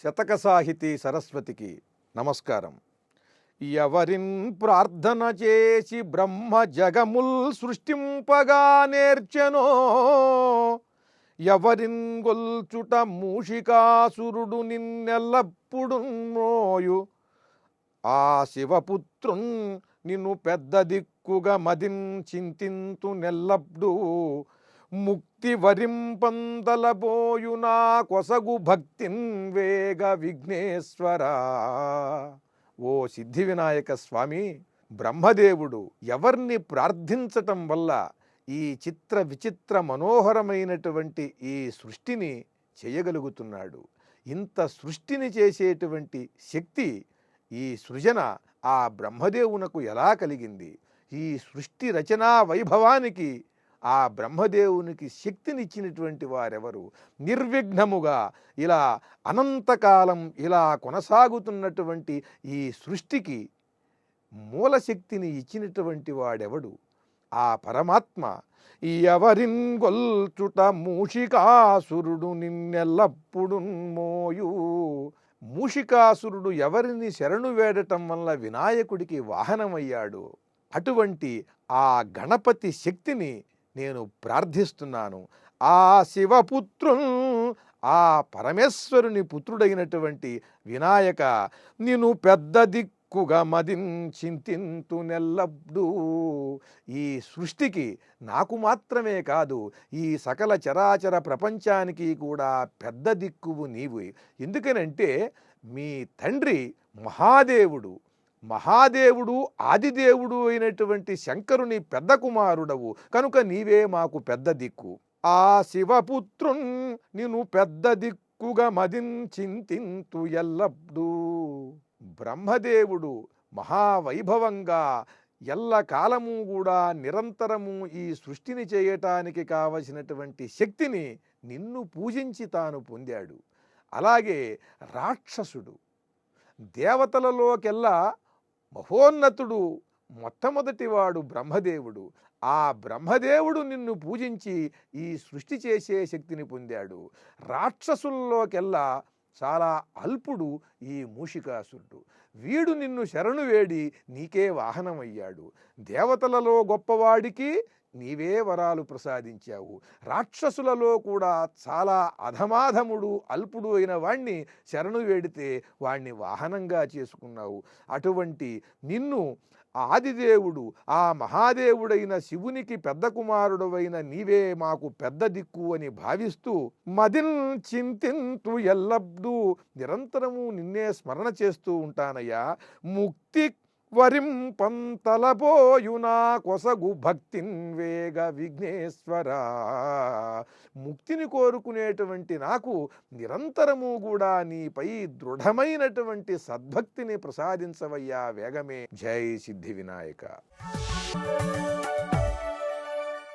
శతక సాహితీ సరస్వతికి నమస్కారం. ఎవరిన్ ప్రార్థన చేసి బ్రహ్మ జగముల్ సృష్టింపగా నేర్చెనో, ఎవరిన్ గొల్చుట మూషికాసురుడు నిన్నెల్లప్పుడు మోయు, ఆ శివపుత్రున్ నిన్ను పెద్ద దిక్కుగా మదిన్ చింతింతు నెల్లప్పుడు, ముక్తి వరింపందలబోయు నా కొసగు భక్తిన్ వేగ విఘ్నేశ్వరా. ఓ సిద్ధి వినాయక స్వామి, బ్రహ్మదేవుడు ఎవర్ని ప్రార్థించటం వల్ల ఈ చిత్ర విచిత్ర మనోహరమైనటువంటి ఈ సృష్టిని చేయగలుగుతున్నాడు. ఇంత సృష్టిని చేసేటువంటి శక్తి, ఈ సృజన ఆ బ్రహ్మదేవునకు ఎలా కలిగింది? ఈ సృష్టి రచనా వైభవానికి ఆ బ్రహ్మదేవునికి శక్తినిచ్చినటువంటి వారెవరు? నిర్విఘ్నముగా ఇలా అనంతకాలం ఇలా కొనసాగుతున్నటువంటి ఈ సృష్టికి మూలశక్తిని ఇచ్చినటువంటి వాడెవడు? ఆ పరమాత్మ. ఎవరిన్ గొల్చుట మూషికాసురుడు నిన్నెల్లప్పుడు మోయు. మూషికాసురుడు ఎవరిని శరణు వేడటం వల్ల వినాయకుడికి వాహనమయ్యాడు. అటువంటి ఆ గణపతి శక్తిని నేను ప్రార్థిస్తున్నాను. ఆ శివపుత్రున్, ఆ పరమేశ్వరుని పుత్రుడైనటువంటి వినాయక, నిన్ను పెద్ద దిక్కుగా మదిన్ చింతింతు నెల్లప్పుడు. ఈ సృష్టికి, నాకు మాత్రమే కాదు, ఈ సకల చరాచర ప్రపంచానికి కూడా పెద్ద దిక్కువు నీవు. ఎందుకనంటే మీ తండ్రి మహాదేవుడు ఆదిదేవుడు అయినటువంటి శంకరుని పెద్ద కుమారుడవు కనుక నీవే మాకు పెద్ద దిక్కు. ఆ శివపుత్రున్ నిన్ను పెద్ద దిక్కుగా మదిన్ చింతింతు ఎల్లప్పుడు. బ్రహ్మదేవుడు మహావైభవంగా ఎల్లకాలము కూడా నిరంతరము ఈ సృష్టిని చేయటానికి కావలసినటువంటి శక్తిని నిన్ను పూజించి తాను పొందాడు. అలాగే రాక్షసుడు దేవతలలోకెల్లా మహోన్నతుడు, మొట్టమొదటివాడు బ్రహ్మదేవుడు. ఆ బ్రహ్మదేవుడు నిన్ను పూజించి ఈ సృష్టి చేసే శక్తిని పొందాడు. రాక్షసుల్లోకెల్లా చాలా అల్పుడు ఈ మూషికాసురుడు. వీడు నిన్ను శరణు వేడి నీకే వాహనమయ్యాడు. దేవతలలో గొప్పవాడికి నీవే వరాలు ప్రసాదించావు. రాక్షసులలో కూడా చాలా అధమాధముడు, అల్పుడు అయిన వాణ్ణి శరణు వేడితే వాణ్ణి వాహనంగా చేసుకున్నావు. అటువంటి నిన్ను ఆదిదేవుడు, ఆ మహాదేవుడైన శివునికి పెద్ద కుమారుడవైన నీవే మాకు పెద్ద దిక్కు అని భావిస్తూ మదిన్ చింతింతు ఎల్లప్పుడు నిరంతరము నిన్నే స్మరణ చేస్తూ ఉంటానయ్యా. ముక్తి వరింపంతలబోయు నా కొసగు భక్తిన్ వేగ విఘ్నేశ్వరా. ముక్తిని కోరుకునేటువంటి నాకు నిరంతరము కూడా నీపై దృఢమైనటువంటి సద్భక్తిని ప్రసాదించవయ్యా వేగమే. జై సిద్ధి వినాయక.